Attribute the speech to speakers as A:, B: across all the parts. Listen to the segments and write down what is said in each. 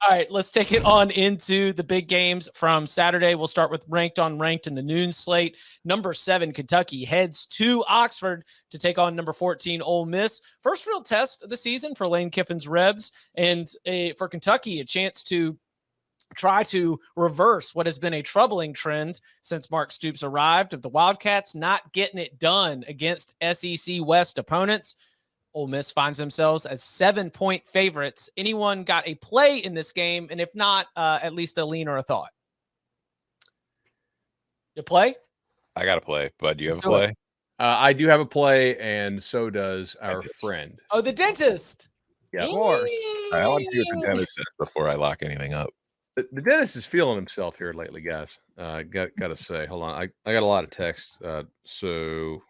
A: All right, let's take it on into the big games from Saturday. We'll start with ranked on ranked in the noon slate. Number 7, Kentucky heads to Oxford to take on number 14, Ole Miss. First real test of the season for Lane Kiffin's Rebs, and for Kentucky, a chance to try to reverse what has been a troubling trend since Mark Stoops arrived of the Wildcats not getting it done against SEC West opponents. Ole Miss finds themselves as 7-point favorites. Anyone got a play in this game? And if not, at least a lean or a thought. You play?
B: I got a play, Bud. Do you have a play?
C: I do have a play, and so does our friend.
A: Oh, the dentist.
C: Yeah, of course.
B: I want to see what the dentist says before I lock anything up.
C: The dentist is feeling himself here lately, guys. Got to say, hold on. I got a lot of texts, so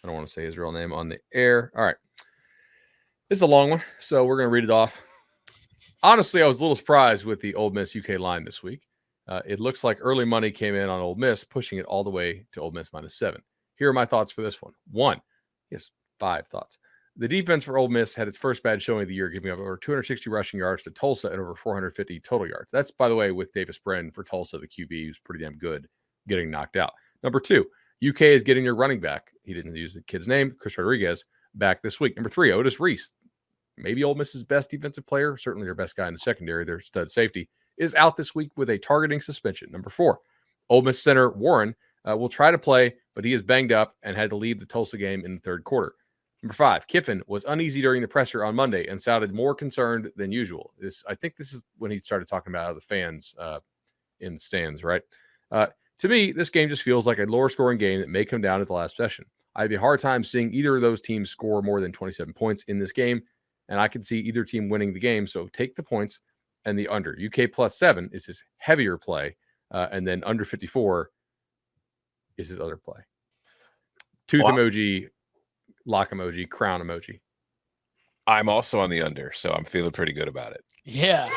C: I don't want to say his real name on the air. All right. This is a long one, so we're going to read it off. Honestly, I was a little surprised with the Ole Miss UK line this week. It looks like early money came in on Ole Miss, pushing it all the way to Ole Miss -7. Here are my thoughts for this one. 5 thoughts. The defense for Ole Miss had its first bad showing of the year, giving up over 260 rushing yards to Tulsa and over 450 total yards. That's, by the way, with Davis Brin for Tulsa, the QB, who's pretty damn good, getting knocked out. Number 2, UK is getting their running back. He didn't use the kid's name, Chris Rodriguez, back this week. Number 3, Otis Reese, maybe Ole Miss's best defensive player, certainly their best guy in the secondary, their stud safety, is out this week with a targeting suspension. Number 4, Ole Miss center Warren will try to play, but he is banged up and had to leave the Tulsa game in the third quarter. Number 5, Kiffin was uneasy during the presser on Monday and sounded more concerned than usual. I think this is when he started talking about the fans in the stands, right? To me, this game just feels like a lower scoring game that may come down at the last session. I have a hard time seeing either of those teams score more than 27 points in this game, and I can see either team winning the game. So take the points and the under. UK +7 is his heavier play, and then under 54 is his other play. Tooth emoji, lock emoji, crown emoji.
B: I'm also on the under, so I'm feeling pretty good about it.
A: Yeah.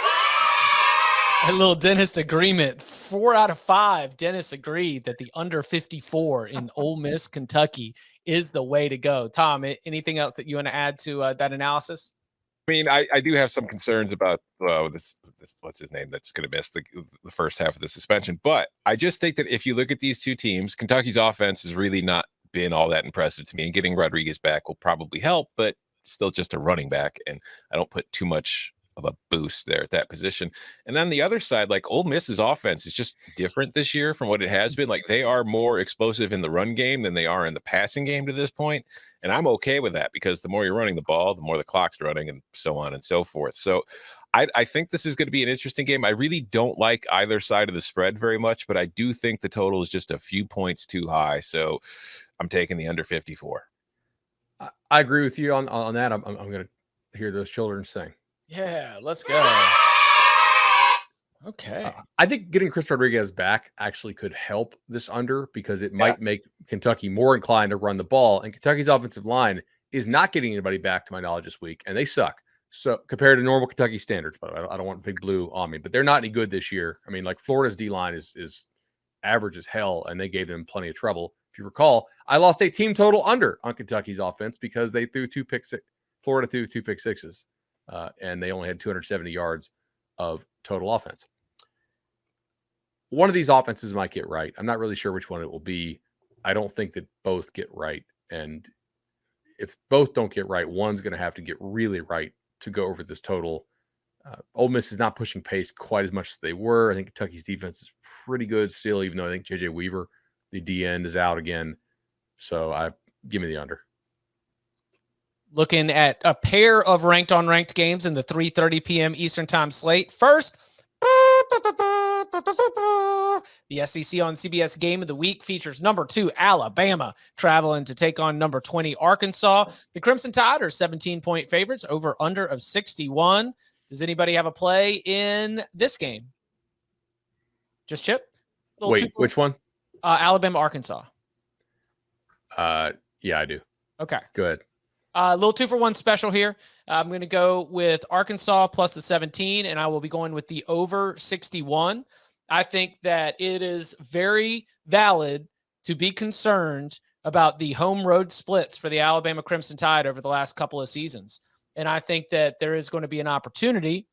A: A little dentist agreement. 4 out of 5 dentists agreed that the under 54 in Ole Miss, Kentucky is the way to go. Tom, anything else that you want to add to that analysis?
B: I mean, I do have some concerns about this what's his name that's going to miss the first half of the suspension. But I just think that if you look at these two teams, Kentucky's offense has really not been all that impressive to me. And getting Rodriguez back will probably help, but still just a running back. And I don't put too much of a boost there at that position. And on the other side, like Ole Miss's offense is just different this year from what it has been. Like they are more explosive in the run game than they are in the passing game to this point. And I'm okay with that because the more you're running the ball, the more the clock's running and so on and so forth. So I think this is going to be an interesting game. I really don't like either side of the spread very much, but I do think the total is just a few points too high. So I'm taking the under 54.
C: I agree with you on that. I'm going to hear those children sing.
A: Yeah, let's go. Okay.
C: I think getting Chris Rodriguez back actually could help this under because it might make Kentucky more inclined to run the ball. And Kentucky's offensive line is not getting anybody back, to my knowledge, this week, and they suck. So compared to normal Kentucky standards, but I don't want Big Blue on me, but they're not any good this year. I mean, like Florida's D-line is average as hell, and they gave them plenty of trouble. If you recall, I lost a team total under on Kentucky's offense because they threw Florida threw 2 pick sixes, and they only had 270 yards of total offense. One of these offenses might get right. I'm not really sure which one it will be. I don't think that both get right. And if both don't get right, one's going to have to get really right to go over this total. Ole Miss is not pushing pace quite as much as they were. I think Kentucky's defense is pretty good still, even though I think J.J. Weaver, the D end, is out again. So give me the under.
A: Looking at a pair of ranked on ranked games in the 3:30 p.m. Eastern time slate. First, the SEC on CBS game of the week features number 2, Alabama, traveling to take on number 20, Arkansas. The Crimson Tide are 17-point favorites, over under of 61. Does anybody have a play in this game? Just Chip?
C: Wait, which one?
A: Alabama, Arkansas.
C: Yeah, I do.
A: Okay.
C: Good.
A: A little 2-for-1 special here. I'm going to go with Arkansas plus the 17, and I will be going with the over 61. I think that it is very valid to be concerned about the home road splits for the Alabama Crimson Tide over the last couple of seasons. And I think that there is going to be an opportunity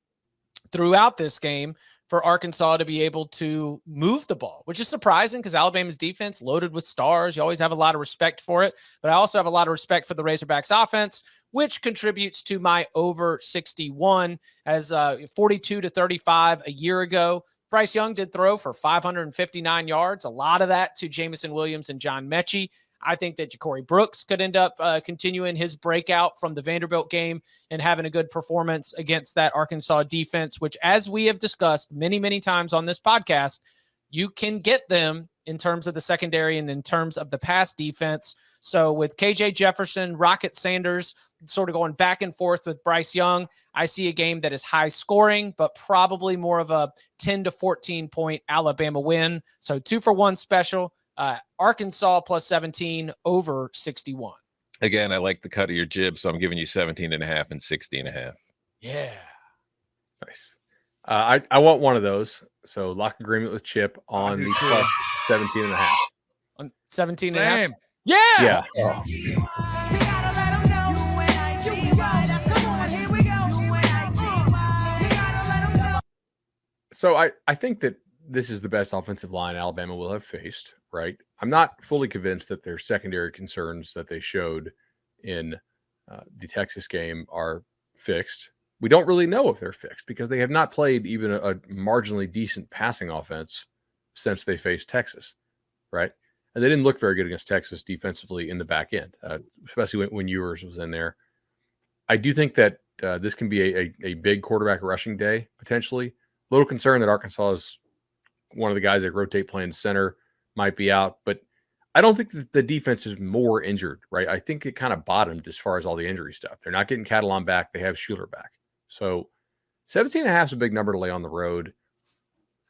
A: throughout this game for Arkansas to be able to move the ball, which is surprising because Alabama's defense loaded with stars. You always have a lot of respect for it, but I also have a lot of respect for the Razorbacks offense, which contributes to my over 61 as 42-35 a year ago. Bryce Young did throw for 559 yards. A lot of that to Jamison Williams and John Mechie. I think that Ja'Cory Brooks could end up continuing his breakout from the Vanderbilt game and having a good performance against that Arkansas defense, which, as we have discussed many, many times on this podcast, you can get them in terms of the secondary and in terms of the pass defense. So with KJ Jefferson, Rocket Sanders sort of going back and forth with Bryce Young, I see a game that is high scoring, but probably more of a 10 to 14 point Alabama win. So 2-for-1 special. Arkansas plus 17 over 61.
B: Again, I like the cut of your jib, so I'm giving you 17.5 and 60.5.
A: Yeah.
C: Nice. I want one of those. So lock agreement with Chip on the plus 17.5.
A: On 17
D: Same.
A: and a half. Yeah.
C: Yeah. So I think that this is the best offensive line Alabama will have faced, right? I'm not fully convinced that their secondary concerns that they showed in the Texas game are fixed. We don't really know if they're fixed because they have not played even a marginally decent passing offense since they faced Texas, right? And they didn't look very good against Texas defensively in the back end, especially when Ewers was in there. I do think that this can be a big quarterback rushing day, potentially. A little concerned that Arkansas is one of the guys that rotate playing center might be out, but I don't think that the defense is more injured, right? I think it kind of bottomed as far as all the injury stuff. They're not getting Catalan back. They have Schuler back. So 17.5 is a big number to lay on the road.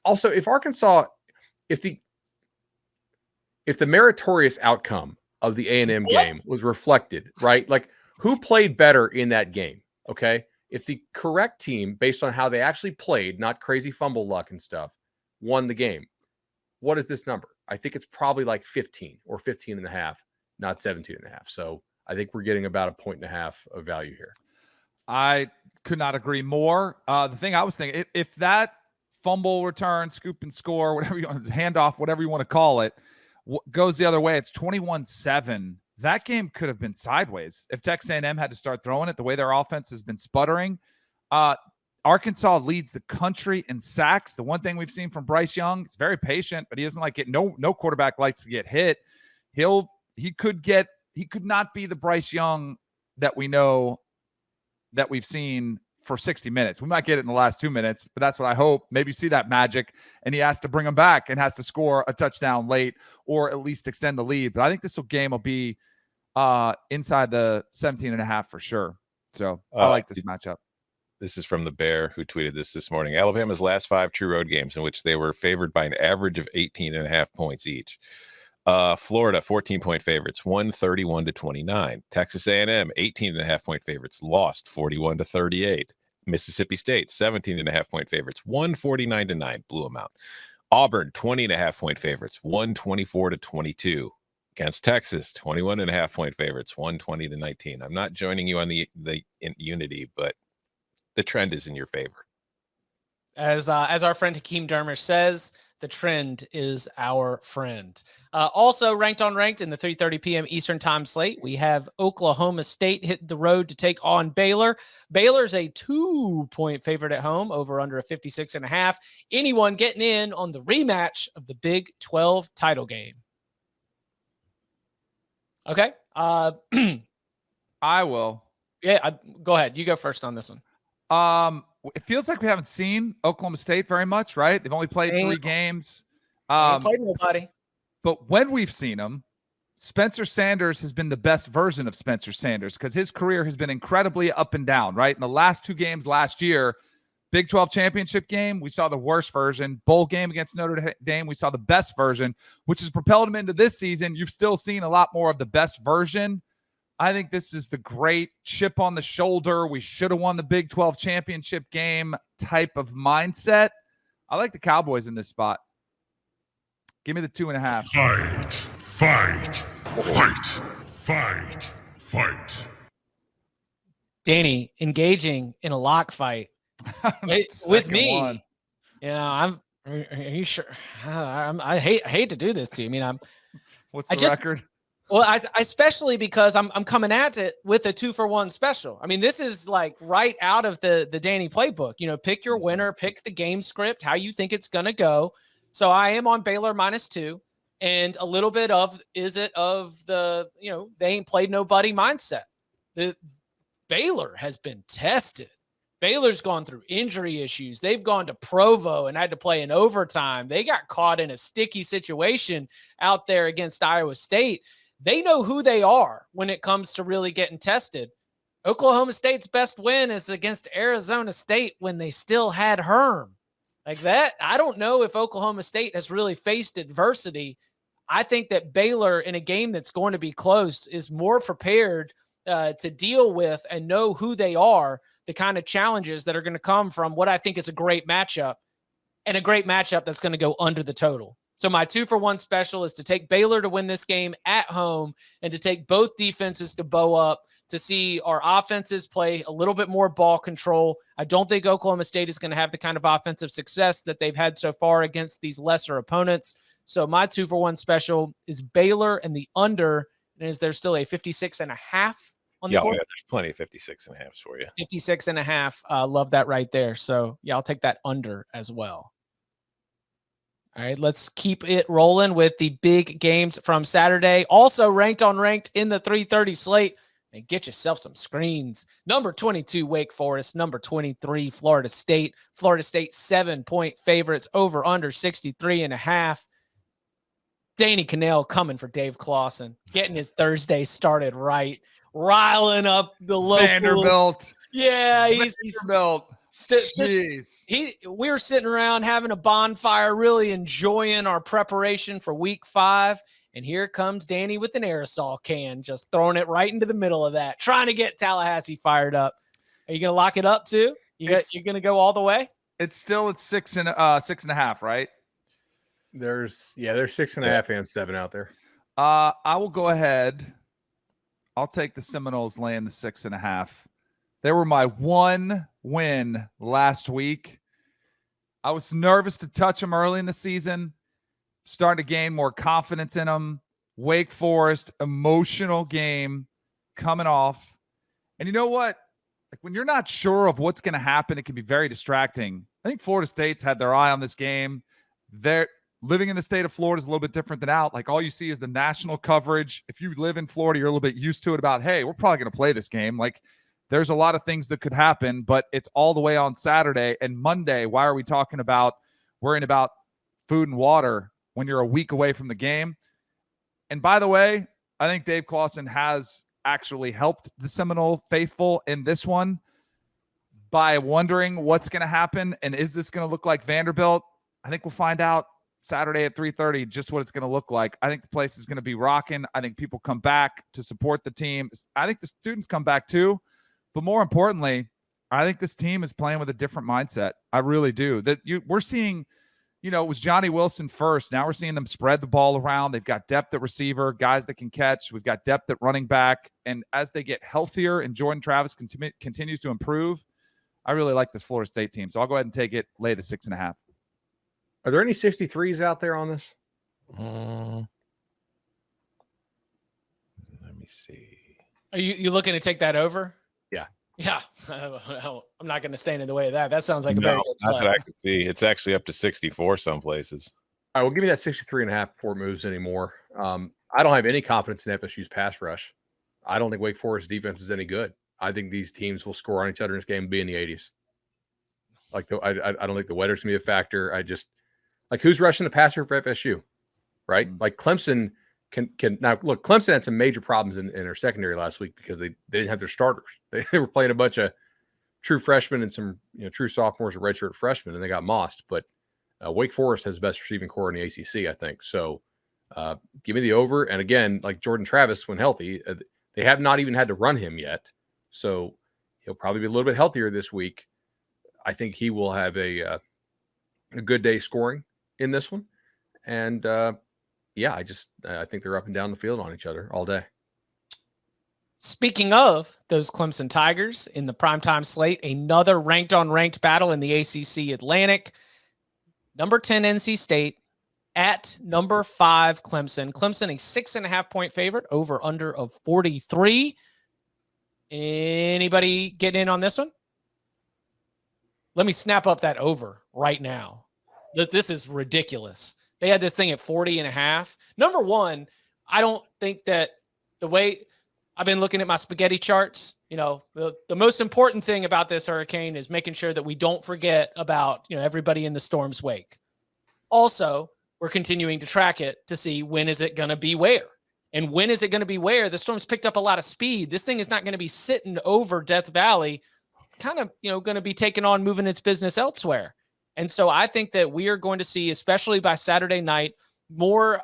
C: Also, if Arkansas, if the meritorious outcome of the A&M game was reflected, right? Like, who played better in that game? Okay. If the correct team, based on how they actually played, not crazy fumble luck and stuff, won the game, what is this number? I think it's probably like 15 or 15.5, not 17.5. So I think we're getting about 1.5 of value here.
D: I could not agree more. The thing I was thinking, if that fumble return, scoop and score, whatever you want, handoff, whatever you want to call it, goes the other way, it's 21-7. That game could have been sideways if Texas A&M had to start throwing it the way their offense has been sputtering. Arkansas leads the country in sacks. The one thing we've seen from Bryce Young, he's very patient, but he doesn't like it. No quarterback likes to get hit. He could not be the Bryce Young that we know that we've seen for 60 minutes. We might get it in the last 2 minutes, but that's what I hope. Maybe you see that magic and he has to bring him back and has to score a touchdown late or at least extend the lead. But I think this game will be inside the 17.5 for sure. So I like this matchup.
B: This is from the Bear, who tweeted this morning. Alabama's last 5 true road games in which they were favored by an average of 18.5 points each. Florida, 14-point favorites, won 31-29. Texas A&M, 18.5-point favorites, lost 41-38. Mississippi State, 17.5-point favorites, won 49-9, blew them out. Auburn, 20.5-point favorites, won 24-22. Against Texas, 21.5-point favorites, won 20-19. I'm not joining you on the unity, but the trend is in your favor.
A: As our friend Hakeem Dermish says, the trend is our friend. Also ranked on ranked in the 3:30 p.m. Eastern time slate, we have Oklahoma State hitting the road to take on Baylor. Baylor's a 2-point favorite at home, over under a 56.5. Anyone getting in on the rematch of the Big 12 title game? Okay.
D: I will.
A: Yeah, go ahead. You go first on this one.
D: It feels like we haven't seen Oklahoma State very much, right? They've only played 3 games.
A: Played nobody.
D: But when we've seen them, Spencer Sanders has been the best version of Spencer Sanders because his career has been incredibly up and down, right? In the last 2 games last year, Big 12 championship game, we saw the worst version. Bowl game against Notre Dame, we saw the best version, which has propelled him into this season. You've still seen a lot more of the best version. I think this is the great chip on the shoulder. We should have won the Big 12 championship game type of mindset. I like the Cowboys in this spot. Give me the 2.5. Fight.
A: Danny, engaging in a lock fight With me,
D: one.
A: Are you sure? I hate to do this to you. I mean,
D: What's the record?
A: Well, I especially because I'm coming at it with a 2-for-1 special. I mean, this is like right out of the Danny playbook. Pick your winner, pick the game script, how you think it's gonna go. So I am on Baylor -2, and a little bit of the they ain't played nobody mindset. The Baylor has been tested. Baylor's gone through injury issues. They've gone to Provo and had to play in overtime. They got caught in a sticky situation out there against Iowa State. They know who they are when it comes to really getting tested. Oklahoma State's best win is against Arizona State when they still had Herm. Like that, I don't know if Oklahoma State has really faced adversity. I think that Baylor, in a game that's going to be close, is more prepared to deal with and know who they are, the kind of challenges that are going to come from what I think is a great matchup, and a great matchup that's going to go under the total. So my 2-for-1 special is to take Baylor to win this game at home and to take both defenses to bow up, to see our offenses play a little bit more ball control. I don't think Oklahoma State is going to have the kind of offensive success that they've had so far against these lesser opponents. So my 2-for-1 special is Baylor and the under. And is there still a 56.5 on the board?
B: Yeah, there's plenty of 56.5s for you.
A: 56.5. Love that right there. So yeah, I'll take that under as well. All right, let's keep it rolling with the big games from Saturday. Also ranked in the 3:30 slate. And get yourself some screens. Number 22, Wake Forest. Number 23, Florida State. Florida State 7-point favorites, over under 63.5. Danny Cannell coming for Dave Clawson, getting his Thursday started right, riling up the locals.
D: Vanderbilt.
A: Yeah, he's
D: Vanderbilt. Jeez.
A: We were sitting around having a bonfire, really enjoying our preparation for week 5. And here comes Danny with an aerosol can, just throwing it right into the middle of that, trying to get Tallahassee fired up. Are you going to lock it up too? You're going to go all the way?
D: It's still at 6.5, right?
C: There's 6.5 and 7 out there.
D: I will go ahead. I'll take the Seminoles laying the 6.5. They were my one win last week. I was nervous to touch them early in the season, starting to gain more confidence in them. Wake Forest, emotional game coming off. And you know what? Like when you're not sure of what's going to happen, it can be very distracting. I think Florida State's had their eye on this game. They're living in the state of Florida is a little bit different than out. Like all you see is the national coverage. If you live in Florida, you're a little bit used to it about, hey, we're probably going to play this game. Like there's a lot of things that could happen, but it's all the way on Saturday and Monday. Why are we talking about worrying about food and water when you're a week away from the game? And by the way, I think Dave Clawson has actually helped the Seminole faithful in this one by wondering what's going to happen. And is this going to look like Vanderbilt? I think we'll find out Saturday at 3:30 just what it's going to look like. I think the place is going to be rocking. I think people come back to support the team. I think the students come back too. But more importantly, I think this team is playing with a different mindset. I really do. We're seeing, it was Johnny Wilson first. Now we're seeing them spread the ball around. They've got depth at receiver, guys that can catch. We've got depth at running back. And as they get healthier and Jordan Travis continues to improve, I really like this Florida State team. So I'll go ahead and take it, lay the 6.5.
C: Are there any 63s out there on this?
B: Let me see.
A: Are you looking to take that over?
C: Yeah.
A: I'm not going to stand in the way of that. That sounds like a very good
B: not
A: play.
B: that I can see. It's actually up to 64 some places.
C: All right, well, give me that 63.5 before it moves anymore. I don't have any confidence in FSU's pass rush. I don't think Wake Forest defense is any good. I think these teams will score on each other in this game and be in the 80s. I don't think the weather's going to be a factor. Who's rushing the passer for FSU, right?
D: Mm-hmm.
C: Like Clemson can now look. Clemson had some major problems in their secondary last week because they didn't have their starters. They were playing a bunch of true freshmen and some true sophomores or redshirt freshmen, and they got mossed. But Wake Forest has the best receiving core in the ACC, I think. So give me the over. And again, like Jordan Travis, when healthy, they have not even had to run him yet. So he'll probably be a little bit healthier this week. I think he will have a good day scoring in this one. And I think they're up and down the field on each other all day.
A: Speaking of those Clemson Tigers in the primetime slate, another ranked on ranked battle in the ACC Atlantic. Number 10 NC State at number 5 Clemson. Clemson a 6.5-point favorite, over under of 43. Anybody getting in on this one? Let me snap up that over right now. This is ridiculous. They had this thing at 40.5. Number one, I don't think that the way I've been looking at my spaghetti charts, the most important thing about this hurricane is making sure that we don't forget about, everybody in the storm's wake. Also, we're continuing to track it to see when is it going to be where. And when is it going to be where? The storm's picked up a lot of speed. This thing is not going to be sitting over Death Valley. It's kind of, going to be taking on moving its business elsewhere. And so I think that we are going to see, especially by Saturday night, more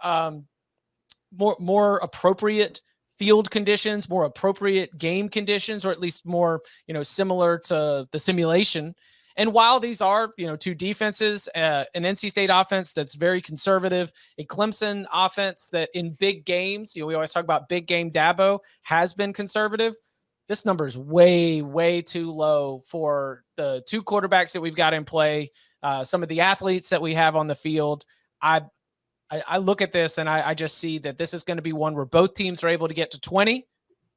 A: appropriate field conditions, more appropriate game conditions, or at least more, similar to the simulation. And while these are, two defenses, an NC State offense that's very conservative, a Clemson offense that in big games, we always talk about big game Dabo, has been conservative. This number is way, way too low for the two quarterbacks that we've got in play, some of the athletes that we have on the field. I look at this and I just see that this is going to be one where both teams are able to get to 20,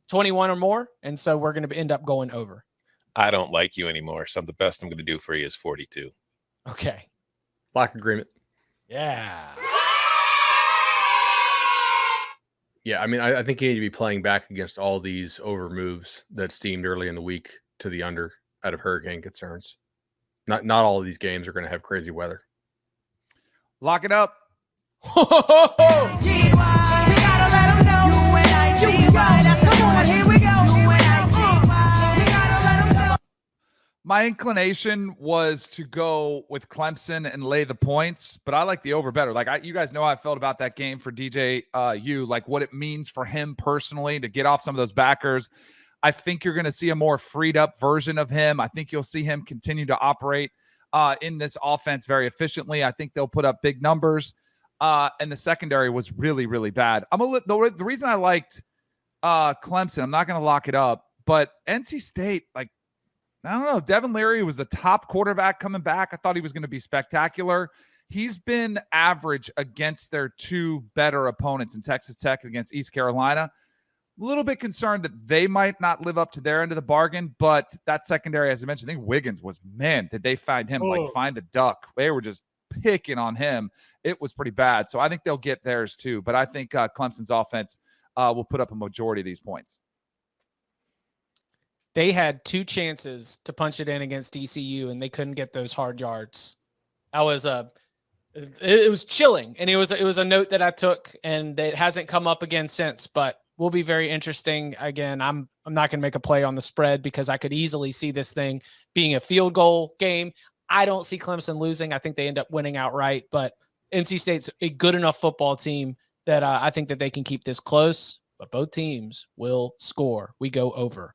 A: 21 or more. And so we're going to end up going over.
B: I don't like you anymore. So the best I'm going to do for you is 42.
A: Okay.
C: Lock agreement.
A: Yeah.
C: Yeah, I mean, I think you need to be playing back against all these over moves that steamed early in the week to the under out of hurricane concerns. Not all of these games are going to have crazy weather.
D: Lock it up. My inclination was to go with Clemson and lay the points, but I like the over better. You guys know how I felt about that game for DJU, like what it means for him personally to get off some of those backers. I think you're going to see a more freed up version of him. I think you'll see him continue to operate in this offense very efficiently. I think they'll put up big numbers. And the secondary was really, really bad. The reason I liked Clemson, I'm not going to lock it up, but NC State, I don't know. Devin Leary was the top quarterback coming back. I thought he was going to be spectacular. He's been average against their two better opponents in Texas Tech against East Carolina. A little bit concerned that they might not live up to their end of the bargain, but that secondary, as I mentioned, I think Wiggins was, did they find him, find the duck. They were just picking on him. It was pretty bad. So I think they'll get theirs too. But I think Clemson's offense will put up a majority of these points.
A: They had two chances to punch it in against ECU, and they couldn't get those hard yards. It was chilling, and it was a note that I took, and it hasn't come up again since. But will be very interesting. Again, I'm not going to make a play on the spread because I could easily see this thing being a field goal game. I don't see Clemson losing. I think they end up winning outright. But NC State's a good enough football team that I think that they can keep this close. But both teams will score. We go over.